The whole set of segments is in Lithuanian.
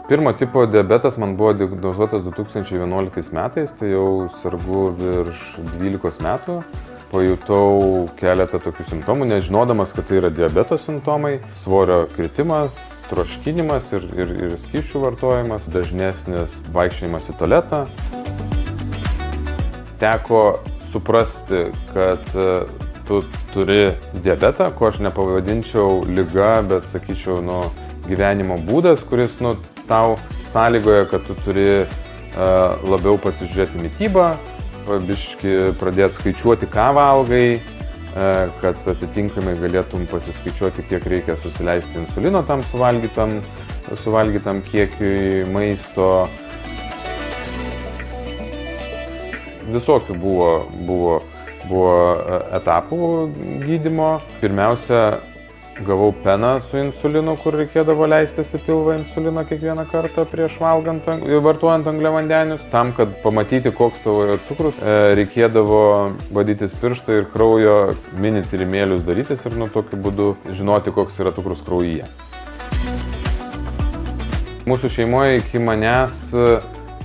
Pirmo tipo diabetas man buvo diagnozuotas 2011 metais, tai jau sergu virš 12 metų. Pajutau keletą tokių simptomų, nežinodamas, kad tai yra diabeto simptomai. Svorio kritimas, troškinimas ir skysčių vartojimas, dažnesnis vaikščiojimas į tualetą. Teko suprasti, kad tu turi diabetą, ko aš nepavadinčiau liga, bet sakyčiau, gyvenimo būdas, kuris tau sąlygoja, kad tu turi labiau pasižiūrėti mitybą, biškį pradėti skaičiuoti, ką valgai, kad atitinkamai galėtum pasiskaičiuoti, kiek reikia susileisti insulino tam suvalgytam kiekiui maisto. Visokių buvo etapų gydymo. Pirmiausia, gavau peną su insulinu, kur reikėdavo leistis į pilvą insulino kiekvieną kartą prieš vartojant angliavandenius. Tam, kad pamatyti, koks tavo yra cukrus, reikėdavo badytis pirštą ir kraujo mini tyrimėlius darytis ir tokiu būdu žinoti, koks yra cukrus kraujyje. Mūsų šeimoje iki manęs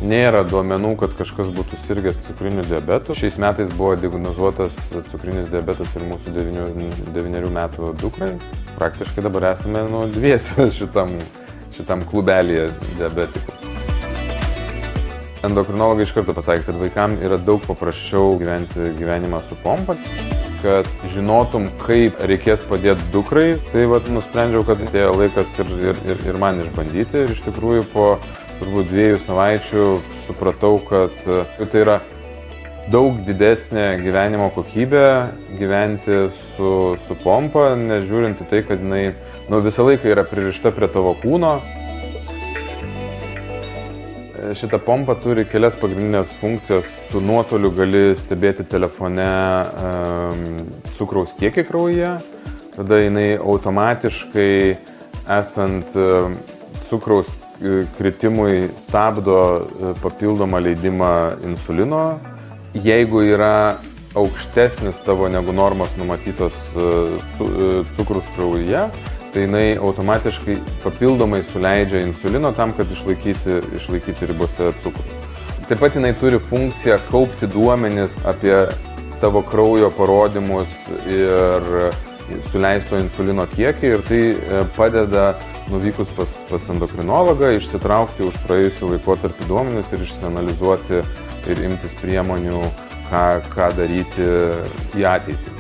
nėra duomenų, kad kažkas būtų sirgęs cukriniu diabetu. Šiais metais buvo diagnozuotas cukrinis diabetas ir mūsų 9 metų dukrai. Praktiškai dabar esame dviese šitam klubelyje diabetikų. Endokrinologai iš karto pasakė, kad vaikams yra daug paprasčiau gyventi gyvenimą su pompa. Kad žinotum, kaip reikės padėti dukrai, tai nusprendžiau, kad atėjo laikas ir man išbandyti. Ir iš tikrųjų po turbūt 2 savaičių supratau, kad tai yra daug didesnė gyvenimo kokybė gyventi su pompa, nežiūrint į tai, kad jinai visą laiką yra pririšta prie tavo kūno. Šita pompa turi kelias pagrindinės funkcijas. Tu nuotoliu gali stebėti telefone cukraus kiekį kraujyje, tada jinai automatiškai, esant cukraus kritimui, stabdo papildomą leidimą insulino. Jeigu yra aukštesnis tavo negu normos numatytos cukrus kraujyje, tai jinai automatiškai papildomai suleidžia insulino tam, kad išlaikyti ribose cukrų. Taip pat jinai turi funkciją kaupti duomenis apie tavo kraujo parodymus ir suleisto insulino kiekį, ir tai padeda nuvykus pas endokrinologą išsitraukti už praėjusį laikotarpį duomenis ir išsianalizuoti ir imtis priemonių, ką daryti į ateitį.